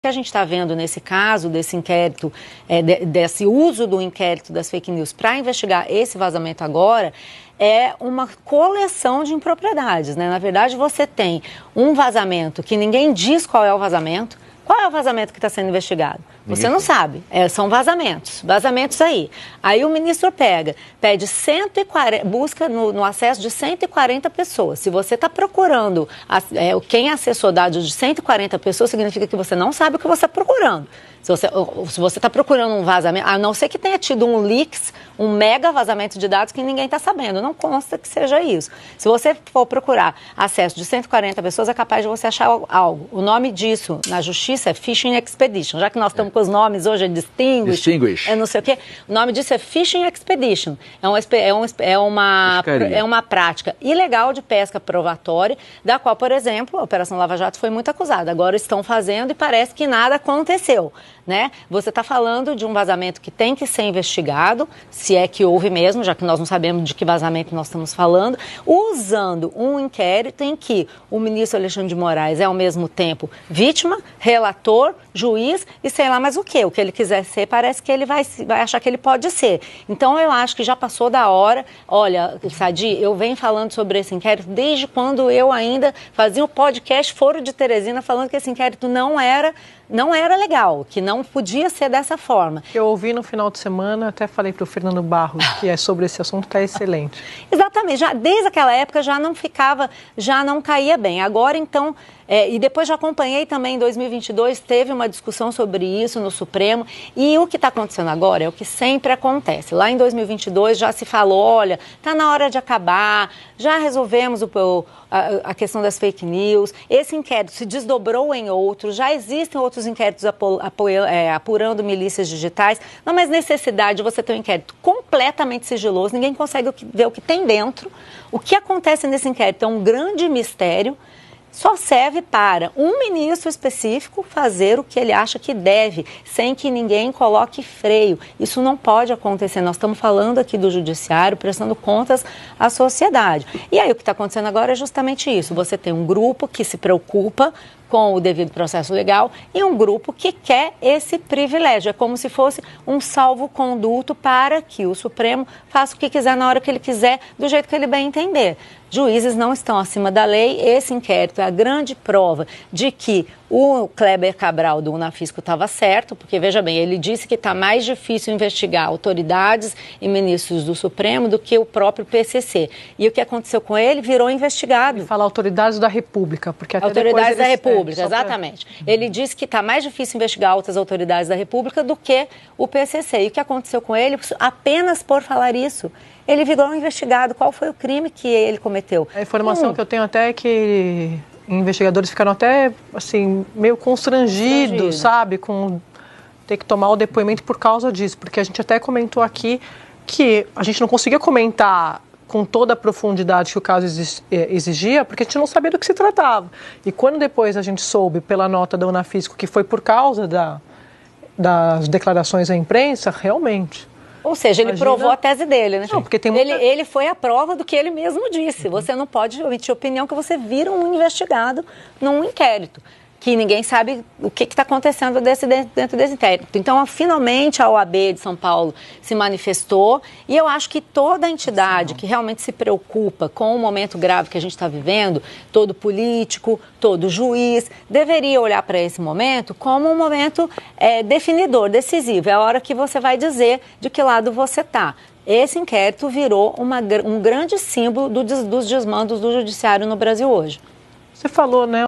O que a gente está vendo nesse caso, desse inquérito, desse uso do inquérito das fake news para investigar esse vazamento agora, é uma coleção de impropriedades, né? Na verdade, você tem um vazamento que ninguém diz qual é o vazamento. Qual é o vazamento que está sendo investigado? Você não sabe. São vazamentos aí. Aí o ministro pede 140, busca no acesso de 140 pessoas. Se você está procurando quem acessou dados de 140 pessoas, significa que você não sabe o que você está procurando. Se você está procurando um vazamento, a não ser que tenha tido um leaks, um mega vazamento de dados que ninguém está sabendo, não consta que seja isso. Se você for procurar acesso de 140 pessoas, é capaz de você achar algo. O nome disso na justiça é Phishing Expedition. Já que nós estamos com os nomes hoje, é Distinguish. É não sei o quê. O nome disso é Phishing Expedition. É uma prática ilegal de pesca probatória, da qual, por exemplo, a Operação Lava Jato foi muito acusada. Agora estão fazendo e parece que nada aconteceu. Né? Você está falando de um vazamento que tem que ser investigado, se é que houve mesmo, já que nós não sabemos de que vazamento nós estamos falando, usando um inquérito em que o ministro Alexandre de Moraes é ao mesmo tempo vítima, relator, juiz e sei lá mais o que. O que ele quiser ser, parece que ele vai achar que ele pode ser. Então eu acho que já passou da hora. Olha, Sadi, eu venho falando sobre esse inquérito desde quando eu ainda fazia o podcast Foro de Teresina, falando que esse inquérito não era legal, que não podia ser dessa forma. Eu ouvi no final de semana, até falei para o Fernando Barros, que é sobre esse assunto, está excelente. Exatamente, já desde aquela época já não caía bem. Agora, então, e depois já acompanhei também em 2022, teve uma discussão sobre isso no Supremo, e o que está acontecendo agora é o que sempre acontece. Lá em 2022 já se falou, olha, está na hora de acabar, já resolvemos a questão das fake news, esse inquérito se desdobrou em outros, já existem outros inquéritos apurando milícias digitais, não há mais necessidade de você ter um inquérito completamente sigiloso, ninguém consegue ver o que tem dentro. O que acontece nesse inquérito é um grande mistério, só serve para um ministro específico fazer o que ele acha que deve, sem que ninguém coloque freio. Isso não pode acontecer. Nós estamos falando aqui do judiciário, prestando contas à sociedade. E aí o que está acontecendo agora é justamente isso. Você tem um grupo que se preocupa com o devido processo legal e um grupo que quer esse privilégio. É como se fosse um salvo-conduto para que o Supremo faça o que quiser na hora que ele quiser, do jeito que ele bem entender. Juízes não estão acima da lei. Esse inquérito é a grande prova de que o Kleber Cabral do Unafisco estava certo, porque, veja bem, ele disse que está mais difícil investigar autoridades e ministros do Supremo do que o próprio PCC. E o que aconteceu com ele? Virou investigado. Ele fala autoridades da República, porque até autoridades da República, exatamente. Ele disse que está mais difícil investigar outras autoridades da República do que o PCC. E o que aconteceu com ele? Apenas por falar isso, ele virou investigado. Qual foi o crime que ele cometeu? A informação que eu tenho até é que investigadores ficaram até, assim, meio constrangidos, sabe? Com ter que tomar o depoimento por causa disso. Porque a gente até comentou aqui que a gente não conseguia comentar com toda a profundidade que o caso exigia, porque a gente não sabia do que se tratava. E quando depois a gente soube pela nota da Unafisco que foi por causa das declarações à imprensa, realmente... Ou seja, ele provou a tese dele, né? Não, porque tem ele foi a prova do que ele mesmo disse. Você não pode emitir opinião que você vira um investigado num inquérito, que ninguém sabe o que está acontecendo dentro desse inquérito. Então, finalmente, a OAB de São Paulo se manifestou e eu acho que toda entidade que realmente se preocupa com o momento grave que a gente está vivendo, todo político, todo juiz, deveria olhar para esse momento como um momento definidor, decisivo. É a hora que você vai dizer de que lado você está. Esse inquérito virou um grande símbolo dos desmandos do judiciário no Brasil hoje. Você falou, né?